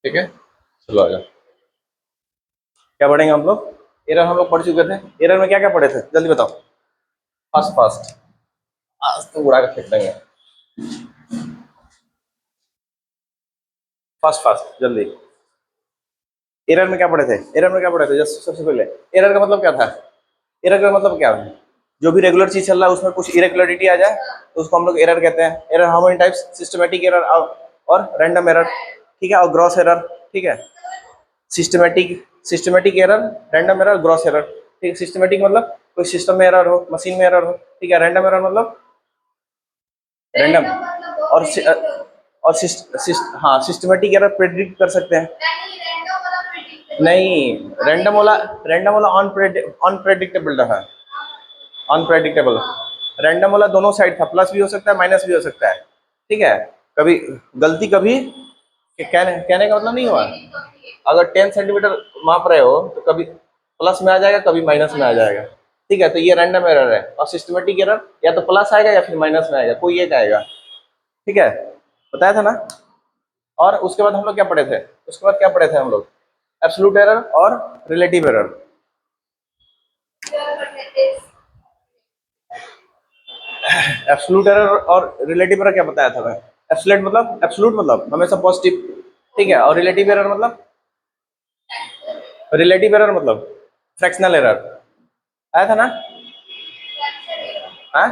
ठीक है, चलो आ जाओ। क्या पढ़ेंगे हम लोग? एरर हम लोग पढ़ चुके थे। एरर में क्या क्या पढ़े थे, जल्दी बताओ। फास्ट फास्ट, आज तो उड़ा के फेंक देंगे। फास्ट फास्ट जल्दी। एरर में क्या पढ़े थे? एरर में क्या पढ़े थे जस्ट सबसे पहले? एरर का मतलब क्या था? एरर का मतलब क्या है? जो भी रेगुलर चीज चल रहा है उसमें कुछ इरेगुलरिटी आ जाए तो उसको हम लोग एरर कहते हैं। Error how many types? Systematic error और रैंडम एरर, ठीक है, और ग्रॉस एरर। ठीक है, systematic systematic error, random error, gross error. ठीक है, सिस्टमेटिक मतलब कोई सिस्टम में एरर हो, मशीन में एरर हो। ठीक है, रैंडम एरर मतलब रैंडम। और हाँ, सिस्टमेटिक एरर प्रेडिक्ट कर सकते हैं। नहीं, रैंडम वाला अनप्रेडिक्टेबल रहा। अनप्रेडिक्टेबल। रैंडम वाला दोनों साइड था, प्लस भी हो सकता है माइनस भी हो सकता है। ठीक है, कभी गलती, कभी कहने का मतलब नहीं हुआ। अगर 10 सेंटीमीटर माप रहे हो तो कभी प्लस में आ जाएगा, कभी माइनस में आ जाएगा। ठीक है, तो ये रैंडम एरर है। और सिस्टमेटिक एरर या तो प्लस आएगा या फिर माइनस में आएगा, कोई एक आएगा। ठीक है, बताया था ना। और उसके बाद हम लोग क्या पढ़े थे? उसके बाद क्या पढ़े थे हम लोग? एब्सोल्यूट एरर और रिलेटिव एरर। एब्सोल्यूट एरर और रिलेटिव एरर क्या बताया था मैं? एब्सोल्यूट मतलब हमेशा पॉजिटिव। ठीक है, और रिलेटिव एरर मतलब फ्रैक्शनल एरर। आया था ना? हाँ,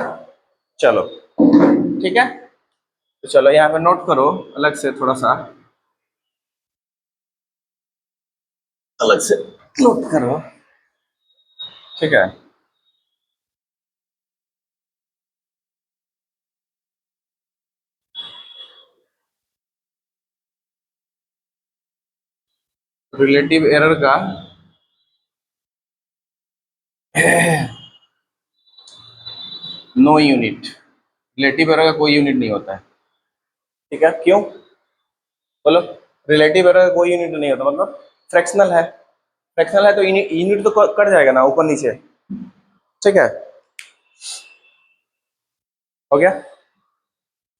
चलो ठीक है। तो चलो यहाँ पे नोट करो, अलग से थोड़ा सा, अलग से नोट करो। ठीक है, रिलेटिव एरर का नो यूनिट। रिलेटिव एरर का कोई यूनिट नहीं होता है। ठीक है, क्यों? बोलो। रिलेटिव एरर का कोई यूनिट नहीं होता, मतलब फ्रैक्शनल है। फ्रैक्शनल है तो यूनिट तो कट जाएगा ना, ऊपर नीचे। ठीक है, हो गया।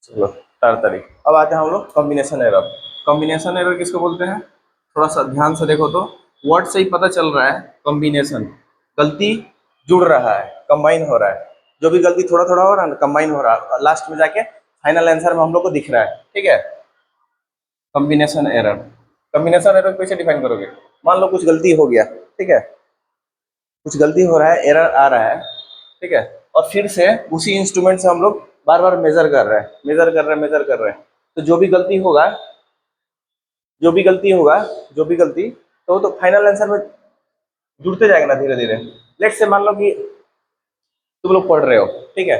चलो, तारीख। अब आते हैं हम लोग कॉम्बिनेशन एरर। कॉम्बिनेशन एरर किसको बोलते हैं? थोड़ा सा ध्यान से देखो तो वर्ड से ही पता चल रहा है। कॉम्बिनेशन, गलती जुड़ रहा है, कंबाइन हो रहा है। जो भी गलती थोड़ा थोड़ा हो रहा है कंबाइन हो रहा है, लास्ट में जाके फाइनल आंसर में हम लोग को दिख रहा है। ठीक है, कॉम्बिनेशन एरर। कॉम्बिनेशन एरर कैसे डिफाइन करोगे? मान लो कुछ गलती हो गया, ठीक है, कुछ गलती हो रहा है, एरर आ रहा है। ठीक है, और फिर से उसी इंस्ट्रूमेंट से हम लोग बार बार मेजर कर रहे हैं, मेजर कर रहे हैं। तो जो भी गलती होगा, जो भी गलती, तो वो तो फाइनल आंसर में जुड़ते जाएगा ना धीरे धीरे। लेट से मान लो कि तुम लोग पढ़ रहे हो, ठीक है,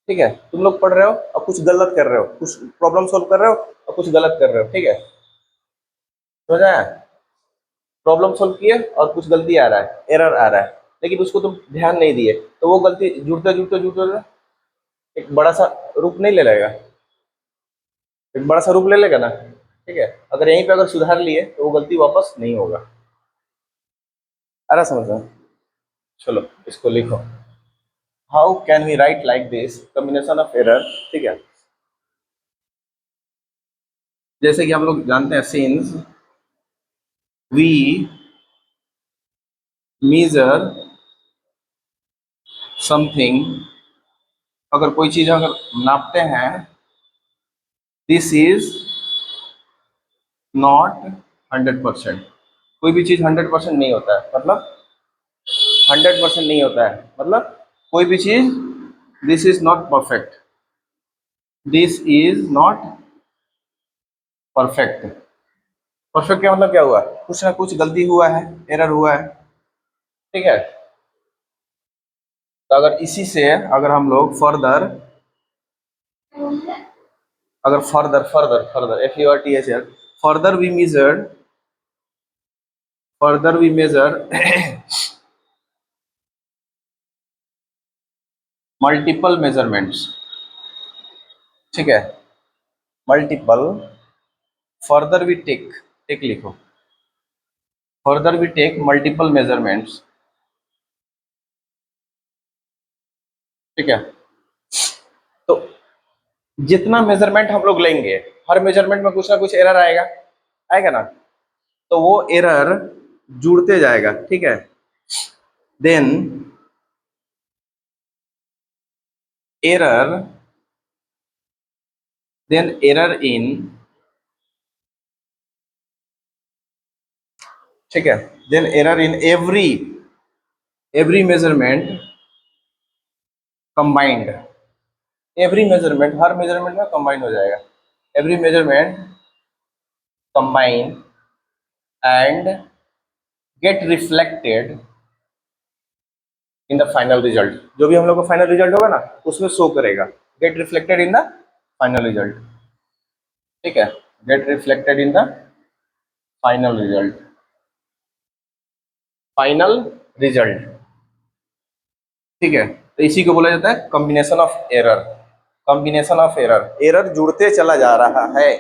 ठीक है, तुम लोग पढ़ रहे हो और कुछ गलत कर रहे हो, कुछ प्रॉब्लम सॉल्व कर रहे हो और कुछ गलत कर रहे हो। ठीक है, समझ आया? प्रॉब्लम सॉल्व किए और कुछ गलती आ रहा है, एरर आ रहा है, लेकिन उसको तुम ध्यान नहीं दिए, तो वो गलती जुड़ते जुड़ते जुड़ते एक बड़ा सा रूप नहीं ले लेगा, एक बड़ा सा रूप ले लेगा ना। ठीक है, अगर यहीं पे अगर सुधार लिए तो वो गलती वापस नहीं होगा। आ रहा समझ में? चलो इसको लिखो। How can we write like this combination of error? ठीक है, जैसे कि हम लोग जानते हैं, सिंस वी मेजर समथिंग, अगर कोई चीज अगर नापते हैं, दिस इज नॉट 100%। कोई भी चीज 100% नहीं होता है, मतलब 100% नहीं होता है, मतलब कोई भी चीज, this is not perfect, this is not perfect. Perfect का मतलब क्या हुआ? कुछ ना कुछ गलती हुआ है, एरर हुआ है। ठीक है, तो अगर इसी से अगर हम लोग फर्दर, अगर further FURTHR, further we measured, further we measure multiple measurements. ठीक है, मल्टीपल, फर्दर वी टेक लिखो, further we take multiple measurements. ठीक है, तो जितना मेजरमेंट हम लोग लेंगे, हर मेजरमेंट में कुछ ना कुछ एरर आएगा, आएगा ना, तो वो एरर जुड़ते जाएगा, ठीक है। देन एरर एरर इन, ठीक है, then error in every measurement combined, every measurement, हर मेजरमेंट में कंबाइन हो जाएगा, every measurement combine and get reflected in the final result. जो भी हम लोग का फाइनल रिजल्ट होगा ना उसमें शो करेगा, gate reflected in the final result, ठीक है, gate reflected in the final result, final result, ठीक है। तो इसी को बोला जाता है combination of error, combination of error, error जुड़ते चला जा रहा है,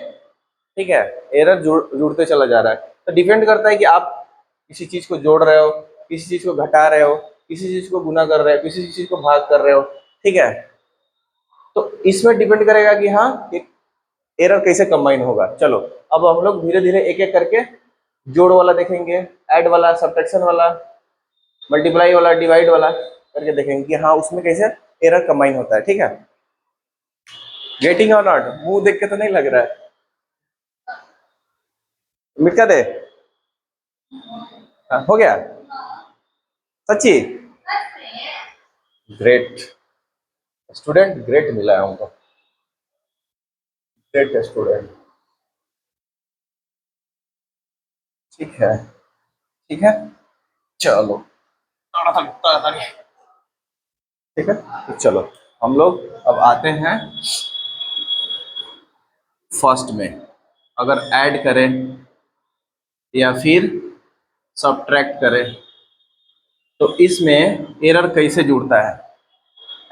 ठीक है, एरर जुड़ते चला जा रहा है। तो डिपेंड करता है कि आप किसी चीज को जोड़ रहे हो, किसी चीज को घटा रहे हो, किसी चीज को गुना कर रहे हो, किसी चीज को भाग कर रहे हो, ठीक है। तो इसमें डिपेंड करेगा कि हाँ एरर कैसे कंबाइन होगा। चलो अब हम लोग धीरे धीरे एक एक करके जोड़ वाला देखेंगे, ऐड वाला, सब्ट्रैक्शन वाला, मल्टीप्लाई वाला, डिवाइड वाला करके देखेंगे कि हाँ उसमें कैसे एरर कंबाइन होता है, ठीक है। गेटिंग और नॉट, मुंह देख के तो नहीं लग रहा है, मिटा दे, हाँ, हो गया सच्ची, ग्रेट स्टूडेंट, ग्रेट मिला है हमको, ग्रेट स्टूडेंट, ठीक है, ठीक है, चलो ठीक है। तो चलो हम लोग अब आते हैं फर्स्ट में, अगर ऐड करें या फिर सब्ट्रैक्ट करें तो इसमें एरर कैसे जुड़ता है,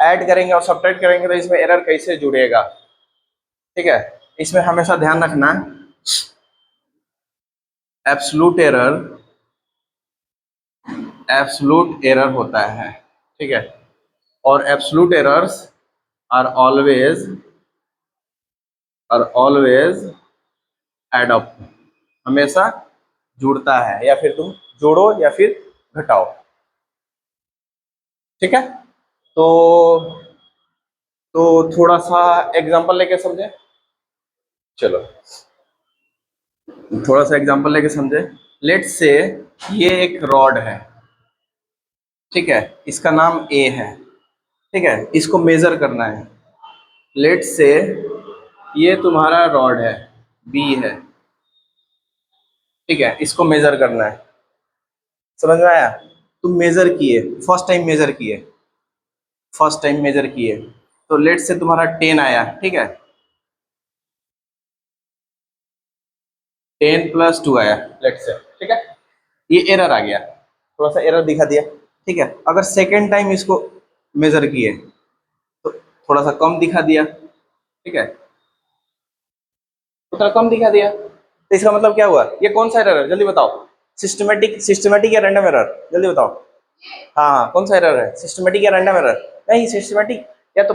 ऐड करेंगे और सब्ट्रैक्ट करेंगे तो इसमें एरर कैसे जुड़ेगा, ठीक है। इसमें हमेशा ध्यान रखना एब्सोल्यूट एरर होता है, ठीक है, और absolute errors are always add up, हमेशा जुड़ता है, या फिर तुम जोड़ो या फिर घटाओ, ठीक है। तो थोड़ा सा एग्जांपल लेके समझे, चलो थोड़ा सा एग्जांपल लेके समझे। लेट्स से ये एक रॉड है, ठीक है, इसका नाम ए है, ठीक है, इसको मेजर करना है। लेट्स से ये तुम्हारा रॉड है, बी है, ठीक है, इसको मेजर करना है, समझ में आया। तुम मेजर किए, फर्स्ट टाइम मेजर किए, फर्स्ट टाइम मेजर किए, तो लेट्स से तुम्हारा 10 आया, ठीक है, 10+2 आया लेट्स से, ठीक है, ये एरर आ गया, थोड़ा सा एरर दिखा दिया, ठीक है। अगर सेकेंड टाइम इसको मेजर किए तो थोड़ा सा कम दिखा दिया, ठीक है, उतना कम दिखा दिया, तो इसका मतलब क्या हुआ, ये कौन सा एरर है जल्दी बताओ, सिस्टमेटिक या रैंडम एरर, जल्दी बताओ। हाँ हाँ, कौन सा एरर है, सिस्टमेटिक या रैंडम एरर, नहीं सिस्टमेटिक या तो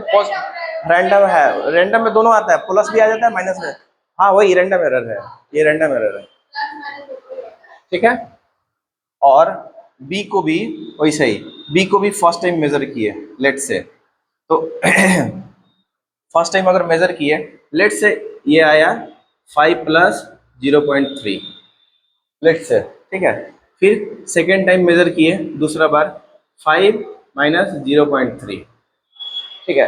रैंडम है, रैंडम में दोनों आता है, प्लस भी आ जाता है माइनस में, हाँ वही रैंडम एरर है, ये रैंडम एरर है, ठीक है। और बी को भी वैसे ही, बी को भी फर्स्ट टाइम मेजर किए लेट से, तो फर्स्ट टाइम अगर मेजर किए, लेट से ये आया 5+0.3 लेट से, ठीक है। फिर सेकेंड टाइम मेजर किए दूसरा बार 5 - 0.3, ठीक है,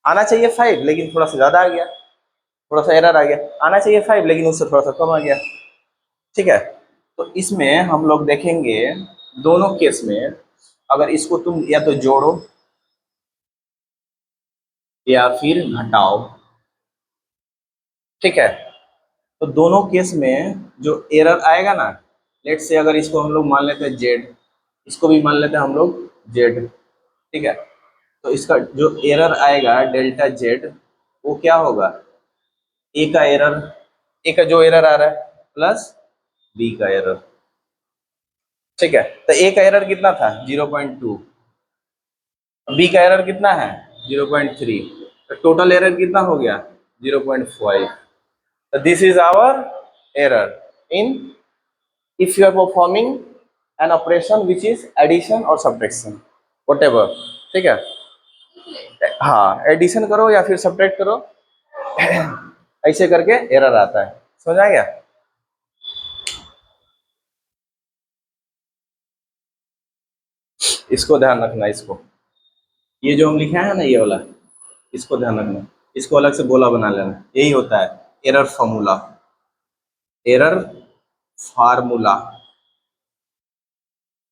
आना चाहिए 5 लेकिन थोड़ा सा ज़्यादा आ गया, थोड़ा सा एरर आ गया, आना चाहिए 5 लेकिन उससे थोड़ा सा कम आ गया, ठीक है। तो इसमें हम लोग देखेंगे दोनों केस में, अगर इसको तुम या तो जोड़ो या फिर घटाओ, ठीक है, तो दोनों केस में जो एरर आएगा ना, लेट से अगर इसको हम लोग मान लेते हैं जेड, इसको भी मान लेते हैं हम लोग जेड, ठीक है, तो इसका जो एरर आएगा डेल्टा जेड, वो क्या होगा, ए का एरर, ए का जो एरर आ रहा है प्लस बी का एरर, ठीक है। तो ए का एरर कितना था 0.2, बी का एरर कितना है 0.3, तो टोटल एरर कितना हो गया 0.5, तो this is our error in if you are performing an operation which is addition or subtraction whatever, ठीक है। हाँ, एडिशन करो या फिर सब्ट्रैक्ट करो ऐसे करके एरर आता है, समझ आ गया। इसको ध्यान रखना, इसको ये जो हम लिखे हैं ना ये वाला, इसको ध्यान रखना, इसको अलग से गोला बना लेना, यही होता है error formula, error formula,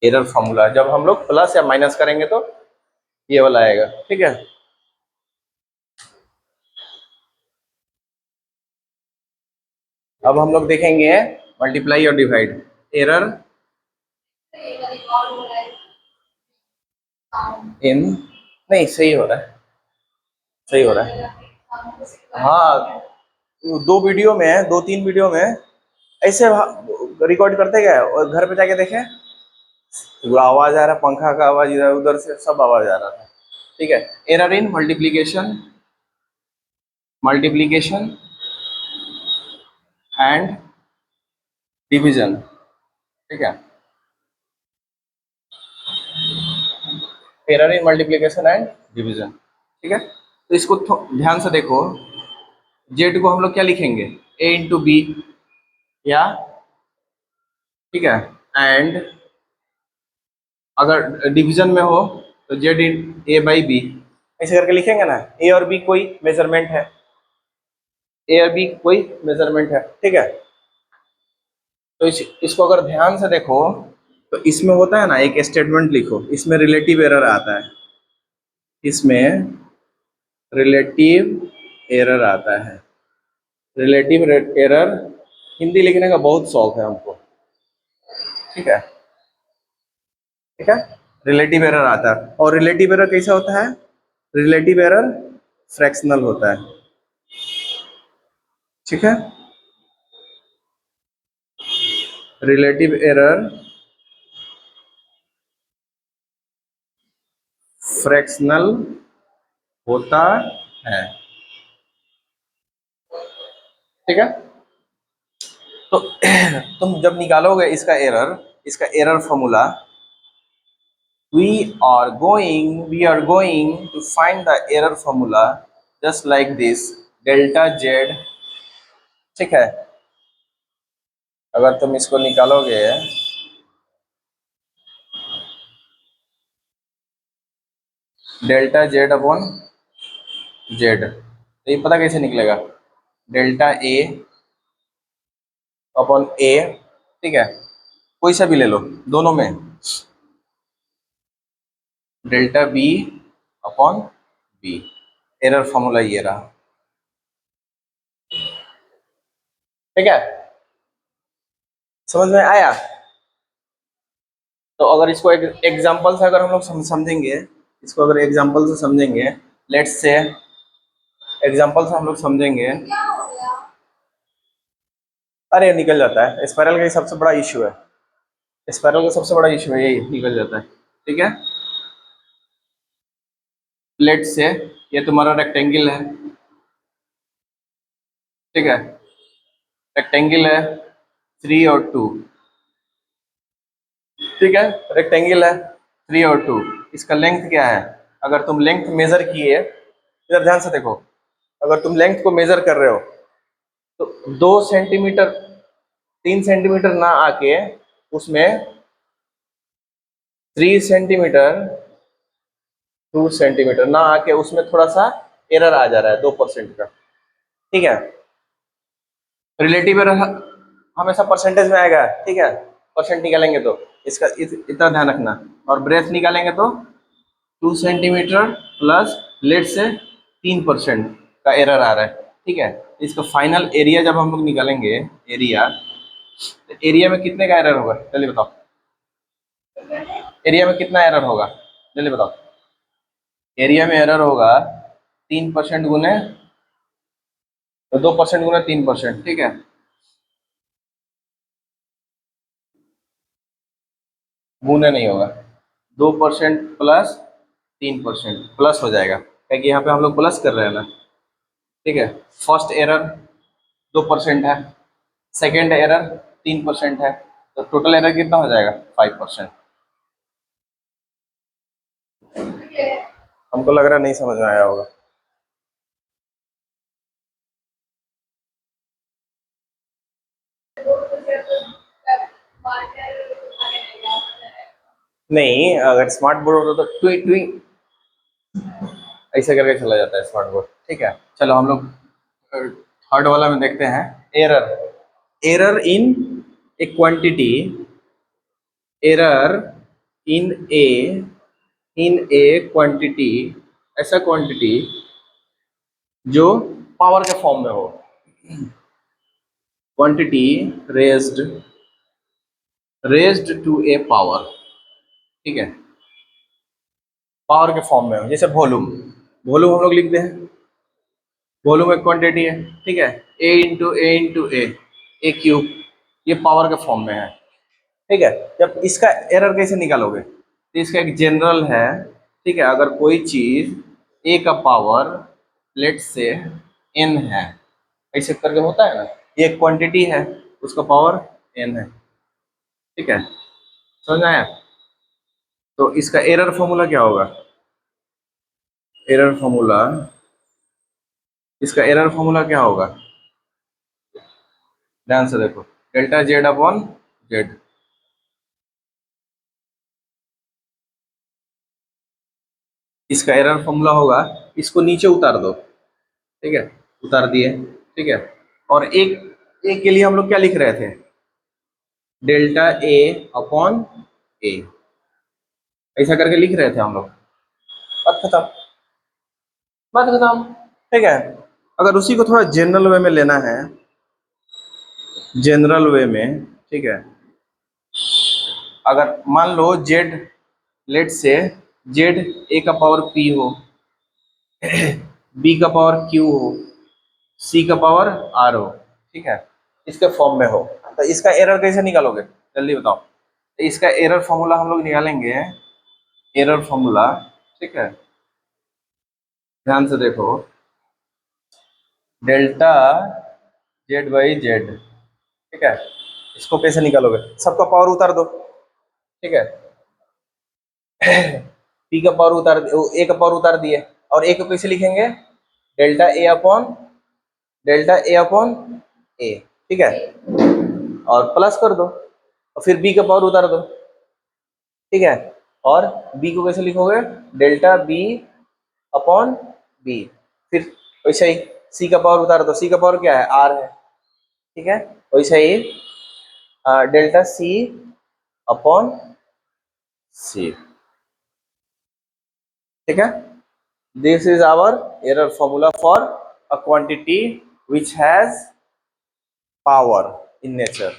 error formula. जब हम लोग प्लस या माइनस करेंगे तो ये वाला आएगा, ठीक है। अब हम लोग देखेंगे मल्टीप्लाई और डिवाइड। एरर इन, नहीं सही हो रहा है, सही हो रहा है। हाँ, दो वीडियो में, दो तीन वीडियो में ऐसे रिकॉर्ड करते गए और घर पे जाके देखे पूरा आवाज आ रहा, पंखा का आवाज, इधर उधर से सब आवाज आ रहा था, ठीक है। Error in multiplication, multiplication and division, ठीक है। Error in multiplication and division, ठीक है। तो इसको ध्यान से देखो, जेड को हम लोग क्या लिखेंगे, ए इंटू बी, या ठीक है, एंड अगर डिवीजन में हो तो Z in A by B, ऐसे करके लिखेंगे ना। ए और बी कोई मेजरमेंट है, ए और बी कोई मेजरमेंट है, ठीक है। तो इसको अगर ध्यान से देखो तो इसमें होता है ना, एक स्टेटमेंट लिखो, इसमें रिलेटिव एरर आता है, इसमें रिलेटिव एरर आता है। रिलेटिव एरर हिंदी लिखने का बहुत शौक है हमको, ठीक है, ठीक है। रिलेटिव एरर आता है, और रिलेटिव एरर कैसा होता है, रिलेटिव एरर फ्रैक्शनल होता है, ठीक है। रिलेटिव एरर फ्रैक्शनल होता है, ठीक है। तो तुम जब निकालोगे इसका error formula, we are going to find the error formula just like this, delta Z, ठीक है। अगर तुम इसको निकालोगे डेल्टा जेड अपॉन जेड, तो ये पता कैसे निकलेगा, डेल्टा ए अपॉन ए, ठीक है, कोई सा भी ले लो दोनों में, delta B upon B, error formula ये रहा, ठीक है। समझ में आया। तो अगर इसको एक एग्जांपल से अगर हम लोग समझेंगे, इसको अगर एग्जांपल से समझेंगे, लेट्स से एग्जांपल से हम लोग समझेंगे, अरे निकल जाता है, स्पाइरल का सबसे बड़ा इशू है, स्पाइरल का सबसे बड़ा इशू है यही, निकल जाता है, ठीक है। लेट्स से ये तुम्हारा रेक्टेंगल है, ठीक है, रेक्टेंगल है 3 और 2, ठीक है, रेक्टेंगल है 3 और 2, इसका लेंथ क्या है, अगर तुम लेंथ मेजर किए, इधर ध्यान से देखो, अगर तुम लेंथ को मेजर कर रहे हो तो 2 सेंटीमीटर 3 सेंटीमीटर ना आके उसमें 3 सेंटीमीटर 2 सेंटीमीटर ना आके उसमें थोड़ा सा एरर आ जा रहा है 2% का, ठीक है। रिलेटिव एरर हमेशा परसेंटेज में आएगा, ठीक है, परसेंट निकालेंगे तो इसका इतना ध्यान रखना, और ब्रेथ निकालेंगे तो 2 सेंटीमीटर प्लस लेट से 3% का एरर आ रहा है, ठीक है। इसका फाइनल एरिया जब हम लोग निकालेंगे, एरिया, तो एरिया में कितने का एरर होगा, चलिए बताओ, एरिया में कितना एरर होगा, चलिए बताओ। एरिया में एरर होगा 3% गुने, तो 2% गुना 3%, ठीक है। गुने नहीं होगा, 2% प्लस 3% प्लस हो जाएगा, क्योंकि यहाँ पे हम लोग प्लस कर रहे हैं ना, ठीक है। फर्स्ट एरर 2% है, सेकेंड एरर 3% है, तो टोटल एरर कितना हो जाएगा 5%। हमको लग रहा नहीं समझ में आया होगा। नहीं, अगर स्मार्ट बोर्ड होता तो ट्वी ट्वी ऐसे करके चला जाता है स्मार्ट बोर्ड। ठीक है, चलो हम लोग थर्ड वाला में देखते हैं। Error, error A quantity error in a quantity, ऐसा क्वांटिटी जो पावर के फॉर्म में हो, quantity raised to a power. ठीक है, पावर के फॉर्म में हो, जैसे वॉल्यूम, वॉल्यूम हम लोग लिखते हैं, वॉल्यूम एक क्वांटिटी है। ठीक है, ए क्यूब, ये पावर के फॉर्म में है। ठीक है, जब इसका एरर कैसे निकालोगे, तो इसका एक जनरल है। ठीक है, अगर कोई चीज ए का पावर लेट से एन है, ऐसे करके होता है ना, ये एक क्वांटिटी है, उसका पावर एन है। ठीक है, समझ में आया? तो इसका एरर फॉर्मूला क्या होगा? एरर फॉर्मूला, इसका एरर फॉर्मूला क्या होगा? ध्यान से देखो, डेल्टा जेड अपॉन जेड। इसका एरर फॉर्मूला होगा, इसको नीचे उतार दो। ठीक है, उतार दिए। ठीक है, और एक के लिए हम लोग क्या लिख रहे थे? डेल्टा ए अपॉन ए, ऐसा करके लिख रहे थे हम लोग। बात खत्म, बात खत्म। ठीक है, अगर उसी को थोड़ा जनरल वे में लेना है, जनरल वे में, ठीक है, अगर मान लो जेड, लेट से जेड ए का पावर पी हो, बी का पावर क्यू हो, सी का पावर आर हो। ठीक है, इसके फॉर्म में हो, तो इसका एरर कैसे निकालोगे जल्दी बताओ? तो इसका एरर फॉर्मूला हम लोग निकालेंगे, एरर फॉर्मूला। ठीक है, ध्यान से देखो, डेल्टा जेड बाई जेड। ठीक है, इसको कैसे निकालोगे? सबका पावर उतार दो। ठीक है, पी का पावर उतार, ए का पावर उतार दिए, और ए को कैसे लिखेंगे? डेल्टा ए अपॉन ए। ठीक है, और प्लस कर दो, और फिर बी का पावर उतार दो। ठीक है, और बी को कैसे लिखोगे? Delta B upon B. फिर वैसे ही सी का पावर उतार दो, सी का पावर क्या है? आर है। ठीक है, वैसे ही डेल्टा सी अपॉन सी। ठीक है, this is our error formula for a quantity which has power in nature.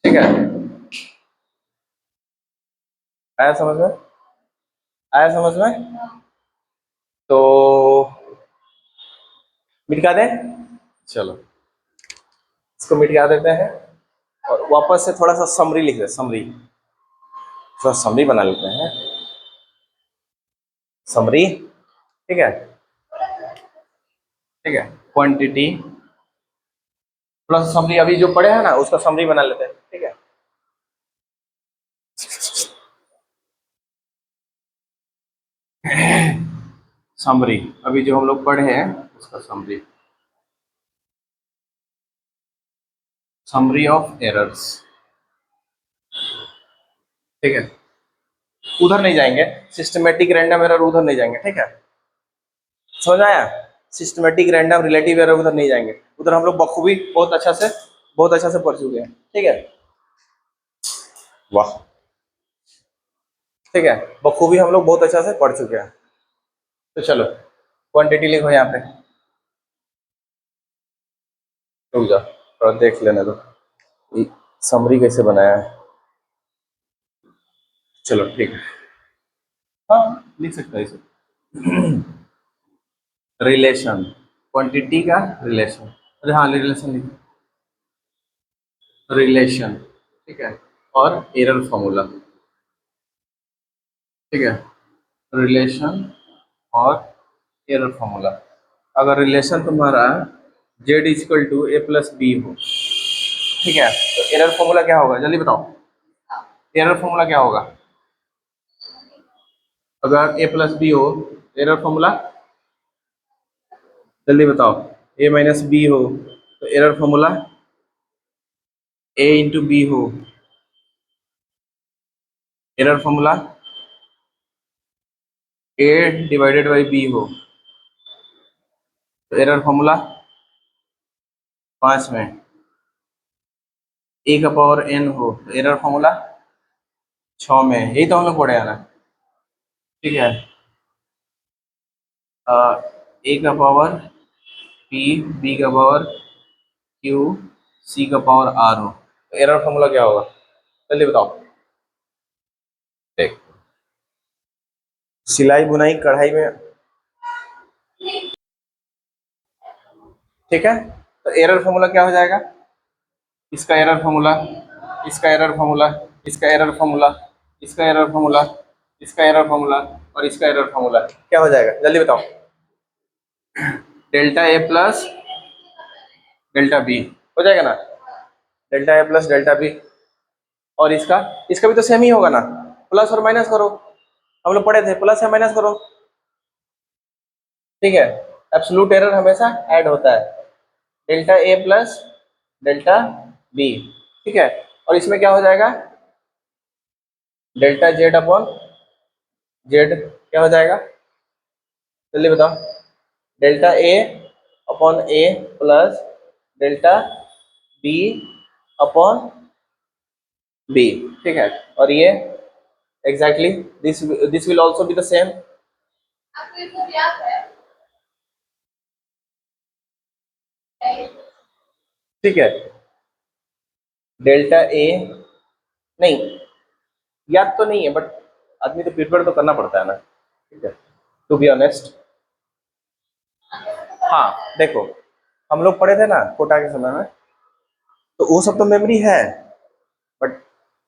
ठीक है, आया समझ में? आया समझ में? तो मिटा दें, चलो इसको मिटा देते हैं, और वापस से थोड़ा सा समरी लिख दे, समरी, थोड़ा समरी बना लेते हैं, समरी। ठीक है, ठीक है, क्वांटिटी प्लस समरी, अभी जो पढ़े हैं ना उसका समरी बना लेते हैं। ठीक है, समरी, अभी जो हम लोग पढ़े हैं उसका समरी, समरी ऑफ एरर्स। ठीक है, उधर नहीं जाएंगे, सिस्टमेटिक रैंडम एरर उधर नहीं जाएंगे। ठीक है, समझ आया? सिस्टमेटिक रैंडम रिलेटिव एरर उधर नहीं जाएंगे, उधर हम लोग बखूबी बहुत अच्छा से पढ़ चुके हैं। ठीक है, वाह, ठीक है, बखूबी हम लोग बहुत अच्छा से पढ़ चुके हैं। तो चलो क्वांटिटी लिखो यहाँ पे, रुक जाओ थोड़ा देख लेने दो समरी कैसे बनाया है। चलो ठीक है, हाँ लिख सकता है इसे। रिलेशन, क्वांटिटी का रिलेशन, अरे हाँ रिलेशन लिखो, रिलेशन। ठीक है, और एरर फॉर्मूला। ठीक है, रिलेशन और एरर फॉर्मूला। अगर रिलेशन तुम्हारा Z equal to A plus B हो, ठीक है, तो एरर फॉर्मूला क्या होगा, जल्दी बताओ, एरर फॉर्मूला क्या होगा? अगर ए प्लस बी हो, एरर फॉर्मूला जल्दी बताओ, ए माइनस बी हो तो error formula A into B हो, error formula A divided by B हो, तो एरर फॉर्मूला 5 में ए का पावर एन हो, तो एरर फॉर्मूला 6 में, यही तो हम लोग पढ़े हैं ना, ठीक है। ए का पावर पी, बी का पावर क्यू, सी का पावर आर हो, तो एरर फॉर्मूला क्या होगा, जल्दी बताओ। देख, सिलाई बुनाई कढ़ाई में, ठीक है, तो एरर फॉर्मूला क्या हो जाएगा, इसका एरर फॉर्मूला, इसका एरर फॉर्मूला, इसका एरर फॉर्मूला, इसका एरर फॉर्मूला, इसका एरर फॉर्मूला और इसका एरर फॉर्मूला क्या हो जाएगा, जल्दी बताओ। डेल्टा ए प्लस डेल्टा बी हो जाएगा ना, delta A plus delta B, और इसका इसका भी तो सेम ही होगा ना, प्लस और माइनस करो, हम लोग पढ़े थे प्लस या माइनस करो, ठीक है, एब्सोल्यूट एरर हमेशा ऐड होता है, delta A plus delta B, ठीक है, और इसमें क्या हो जाएगा, डेल्टा जेड अपॉन जेड क्या हो जाएगा, जल्दी बताओ, delta A upon A plus delta B upon B, ठीक है, और ये exactly this will also be the same, ठीक है, डेल्टा ए, नहीं याद तो नहीं है बट आदमी तो प्रिपेयर तो करना पड़ता है ना, ठीक है, टू बी ऑनेस्ट। हाँ देखो, हम लोग पढ़े थे ना कोटा के समय में, तो वो सब तो मेमोरी है, बट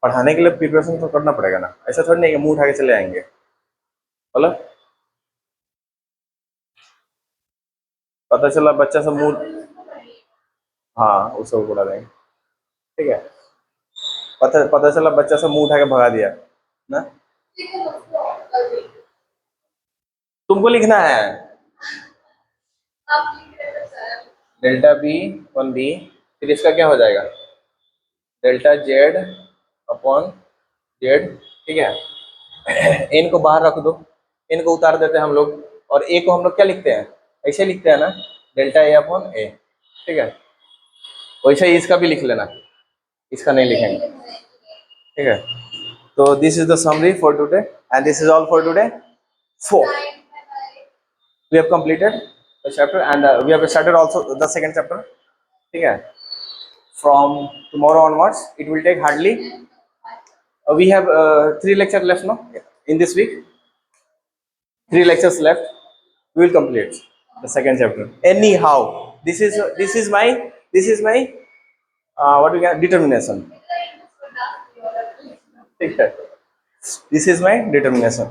पढ़ाने के लिए प्रिपरेशन तो करना पड़ेगा ना, ऐसा थोड़ी नहीं कि मुंह उठा के चले आएंगे, बोलो, पता चला बच्चा सब मुंह, हाँ वो सब उड़ा देंगे, ठीक है, पता पता चला बच्चा सब मुंह उठा के भगा दिया ना, तुमको लिखना है डेल्टा बी वन बी, फिर इसका क्या हो जाएगा, डेल्टा जेड अपॉन जेड, ठीक है, एन को बाहर रख दो, एन को उतार देते हैं हम लोग, और ए को हम लोग क्या लिखते हैं, ऐसे लिखते हैं ना, डेल्टा ए अपॉन ए, ठीक है, वैसे ही इसका भी लिख लेना, इसका नहीं लिखेंगे, ठीक है, तो this is the summary for today and this is all for today, 4 we have completed the chapter and we have started also the second chapter, ठीक है, from tomorrow onwards it will take hardly we have 3 lectures left now in this week, 3 lectures left, we will complete the second chapter anyhow, this is my what we can determination, ठीक है, this is my determination.